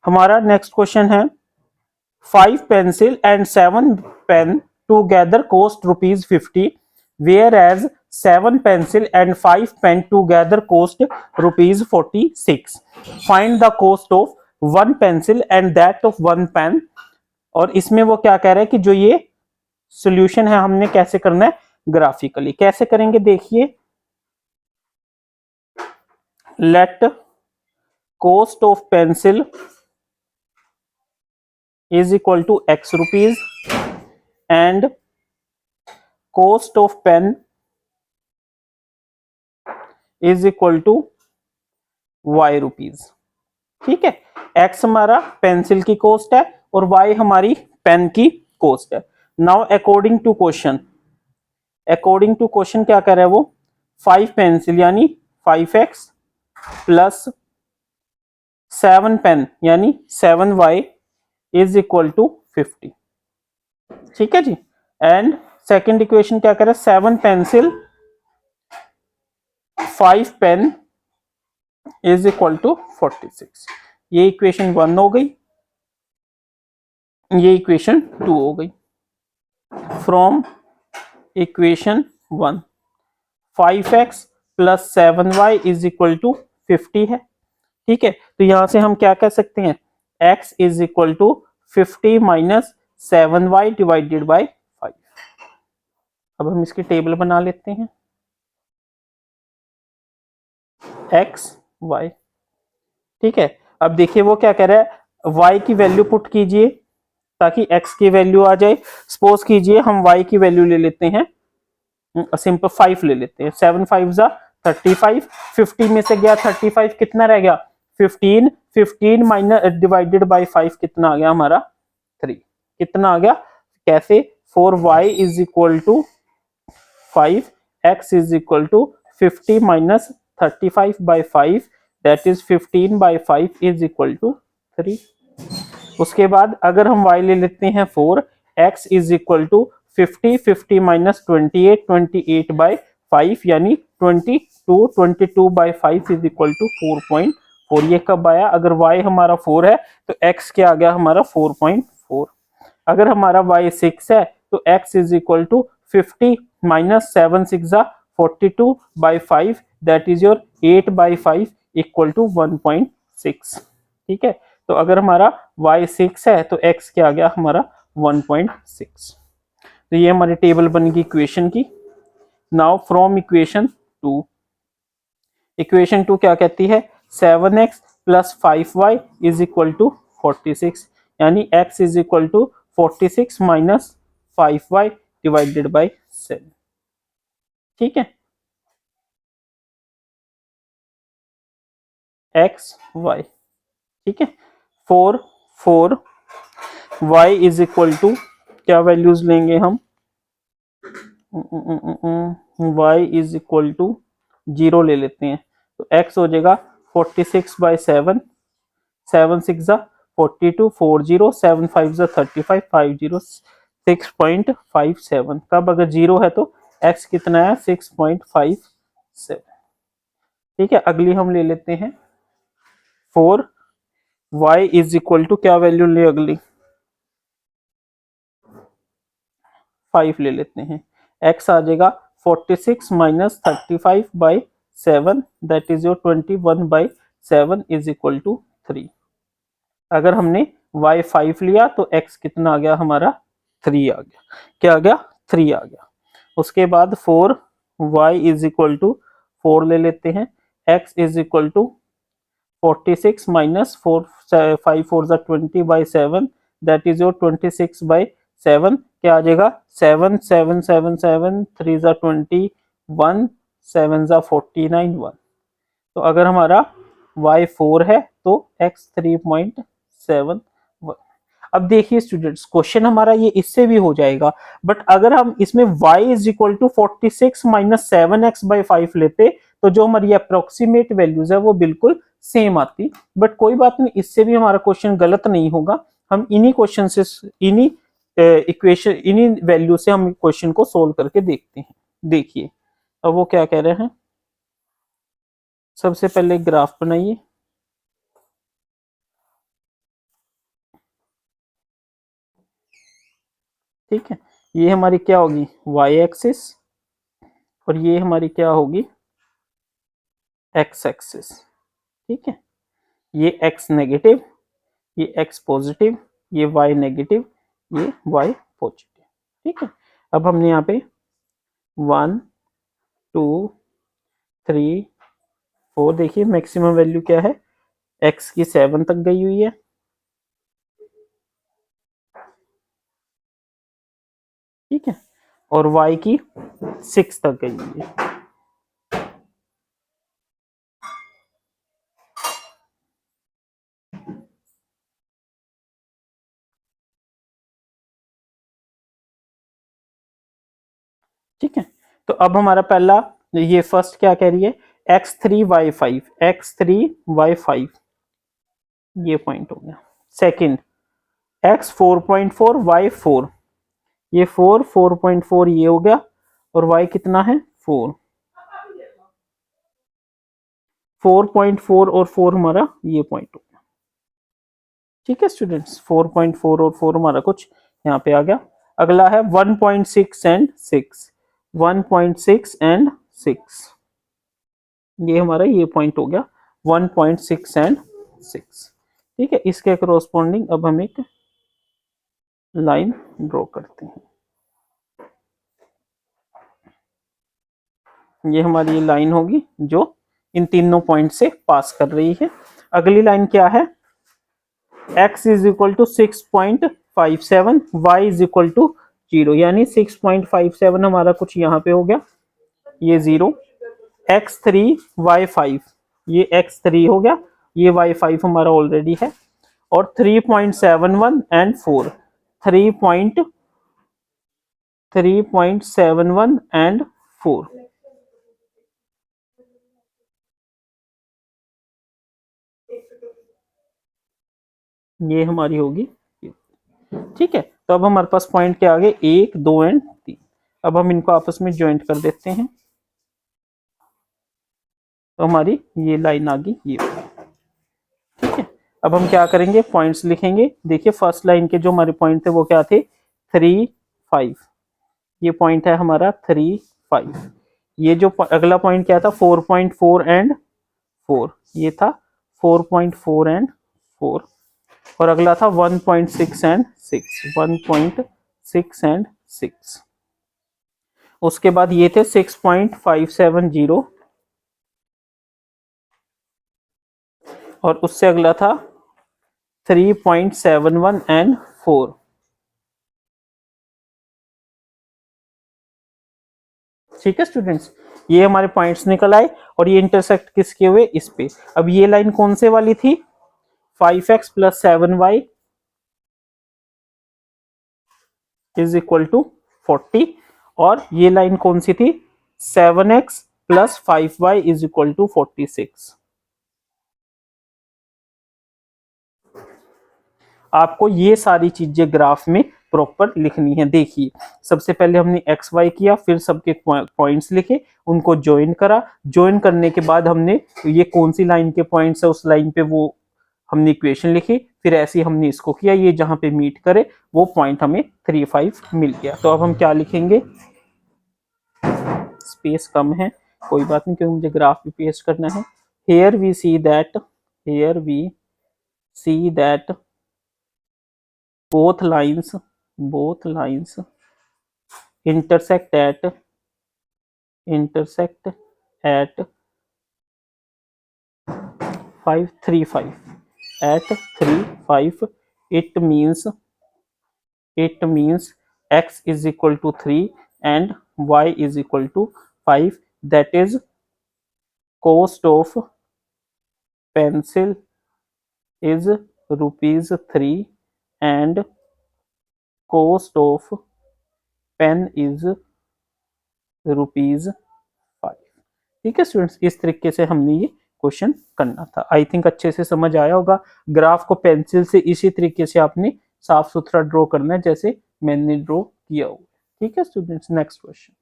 हमारा next question है 5 pencil and 7 pen together cost rupees 50, whereas 7 pencil and 5 pen together cost rupees 46. Find the cost of one pencil and that of one pen. और इसमें वो क्या कह रहा है कि जो ये सॉल्यूशन है हमने कैसे करना है, ग्राफिकली कैसे करेंगे देखिए। Let cost of pencil is equal to x rupees and cost of pen is equal to y rupees. ठीक है, x हमारा पेंसिल की कॉस्ट है और y हमारी पेन की कॉस्ट है। नाउ अकॉर्डिंग टू क्वेश्चन क्या कर रहा है वो, 5 पेंसिल यानी 5x प्लस 7 पेन यानी 7y इज इक्वल टू 50। ठीक है जी। एंड सेकेंड इक्वेशन क्या कर रहा है, 7 pencil 5 pen is equal to 46। ये इक्वेशन 1 हो गई, ये इक्वेशन 2 हो गई। From equation 1 5x plus 7y is equal to 50 है। ठीक है, तो यहां से हम क्या कह सकते हैं, x is equal to 50 minus 7y divided by 5। अब हम इसकी टेबल बना लेते हैं, x y। ठीक है, अब देखिए वो क्या कह रहा है, y की वैल्यू पुट कीजिए ताकि x की वैल्यू आ जाए। सपोज कीजिए हम y की वैल्यू ले लेते हैं, सिंपल 5 ले लेते हैं, 7 5 जा 35, 50 में से गया 35, कितना रह गया 15, 15 माइनस डिवाइडेड बाय 5 कितना आ गया हमारा 3। कितना आ गया, कैसे, 4y is equal to 5, x is equal to 50 minus 35 by 5 that is 15 by 5 is equal to 3। उसके बाद अगर हम y ले लेते हैं 4, x is equal to 50, 50 minus 28, 28 by 5 यानी 22, 22 बाई 5 इज इक्वल टू 4.4। ये कब आया, अगर y हमारा 4 है तो x क्या आ गया हमारा 4.4। अगर हमारा y 6 है तो x is equal to 50 minus 7 6 जा 42 by 5 that is your 8 by 5 equal to 1.6। ठीक है, तो अगर हमारा y 6 है तो x क्या आ गया हमारा 1.6। तो ये हमारी टेबल बन गई इक्वेशन की। नाउ फ्रॉम इक्वेशन 2, इक्वेशन 2 क्या कहती है, 7x plus 5y is equal to 46 यानी x is equal to 46 minus 5y divided by 7। ठीक है, x y। ठीक है, 4 4 y इज इक्वल टू क्या वैल्यूज लेंगे हम, y इज इक्वल टू 0 ले लेते हैं तो x हो जाएगा 46 बाई 7, 7 6 जा 42, 40 7 5 जा 35, 50 6.57। कब अगर 0 है तो x कितना है 6.57। ठीक है, अगली हम ले लेते हैं 4 y इज इक्वल टू क्या वैल्यू ले, अगली 5 ले लेते हैं, x आ जाएगा 46 minus 35 by 7 that is your 21 by 7 is equal to 3। अगर हमने y 5 लिया तो x कितना आ गया हमारा 3 आ गया, क्या आ गया 3 आ गया। उसके बाद 4 y इज इक्वल टू 4 ले लेते हैं, x is equal to 46 minus 4 5 4 जा 20 by 7 that is your 26 by 7, क्या आ जाएगा 7 7 7 7 3 जा 21 7 जा 49 1। तो अगर हमारा y 4 है तो x 3.71। अब देखिए स्टूडेंट्स, क्वेश्चन हमारा ये इससे भी हो जाएगा, बट अगर हम इसमें y is equal to 46 minus 7x by 5 लेते तो जो हमारी अप्रोक्सीमेट वैल्यूज है वो बिल्कुल सेम आती। बट कोई बात नहीं, इससे भी हमारा क्वेश्चन गलत नहीं होगा। हम इन्हीं क्वेश्चन से, इन्हीं इक्वेशन, इन्हीं वैल्यू से हम क्वेश्चन को सोल्व करके देखते हैं। देखिए अब वो क्या कह रहे हैं, सबसे पहले ग्राफ बनाइए, ठीक है, ये हमारी क्या होगी y एक्सिस और ये हमारी क्या होगी x एक्सिस। ठीक है, ये x नेगेटिव, ये x पॉजिटिव, ये y नेगेटिव, ये y पॉजिटिव। ठीक है, अब हमने यहाँ पे 1 2 3 4 देखिए मैक्सिमम वैल्यू क्या है, x की 7 तक गई हुई है। ठीक है, और y की 6 तक गई हुई है। ठीक है, तो अब हमारा पहला ये फर्स्ट क्या कह रही है x3y5, x3y5 ये पॉइंट हो गया। सेकंड x4.4 y4, ये 4.4 ये हो गया और y कितना है 4, 4.4 और 4 हमारा ये पॉइंट हो गया। ठीक है स्टूडेंट्स, 4.4 और 4 हमारा कुछ यहाँ पे आ गया। अगला है 1.6 एंड 6, 1.6 एंड 6 ये हमारा ये पॉइंट हो गया 1.6 एंड 6। ठीक है, इसके करोस्पॉन्डिंग अब हम एक लाइन ड्रॉ करते हैं। ये हमारी लाइन होगी जो इन तीनों पॉइंट से पास कर रही है। अगली लाइन क्या है, x is equal to 6.57, y is equal to 0, यानी 6.57 हमारा कुछ यहाँ पे हो गया, ये 0, x3 y5 ये x3 हो गया, ये y5 हमारा ऑलरेडी है, और 3.71 एंड 4, 3.71 एंड 4। ये हमारी होगी। ठीक है, तो अब हमारे पास पॉइंट क्या आ गए 1 2 एंड 3। अब हम इनको आपस में ज्वाइंट कर देते हैं, तो हमारी ये लाइन आ गई ये। ठीक है, अब हम क्या करेंगे पॉइंट्स लिखेंगे। देखिए फर्स्ट लाइन के जो हमारे पॉइंट थे वो क्या थे 3 5, ये पॉइंट है हमारा 3 5। ये जो अगला पॉइंट क्या था 4.4 एंड 4, ये था 4.4 एंड 4, और अगला था 1.6 एंड 6, 1.6 एंड 6। उसके बाद ये थे 6.570, और उससे अगला था 3.71 एंड 4। ठीक है स्टूडेंट्स, ये हमारे पॉइंट्स निकल आए और ये इंटरसेक्ट किसके हुए इस पे। अब ये लाइन कौन से वाली थी 5x plus 7y is equal to 40, और ये लाइन कौन सी थी 7x plus 5y is equal to 46। आपको ये सारी चीजें ग्राफ में प्रॉपर लिखनी है। देखिए सबसे पहले हमने एक्स वाई किया, फिर सबके पॉइंट्स लिखे, उनको ज्वाइन करा, ज्वाइन करने के बाद हमने ये कौन सी लाइन के पॉइंट्स है उस लाइन पे वो हमने इक्वेशन लिखी, फिर ऐसे ही हमने इसको किया, ये जहां पे मीट करे वो पॉइंट हमें 3 5 मिल गया। तो अब हम क्या लिखेंगे, स्पेस कम है कोई बात नहीं क्योंकि मुझे ग्राफ भी पेस्ट करना है। Here we see that, here we see that both lines intersect at 535, at 3 5, it means x is equal to 3 and y is equal to 5, that is cost of pencil is ₹3 and cost of pen is ₹5। ठीक है students, इस तरीके से हमने ये question करना था। I think अच्छे से समझ आया होगा। ग्राफ को पेंसिल से इसी तरीके से आपने साफ सुथरा ड्रॉ करना है जैसे मैंने ड्रॉ किया हुआ। ठीक है स्टूडेंट्स, नेक्स्ट क्वेश्चन।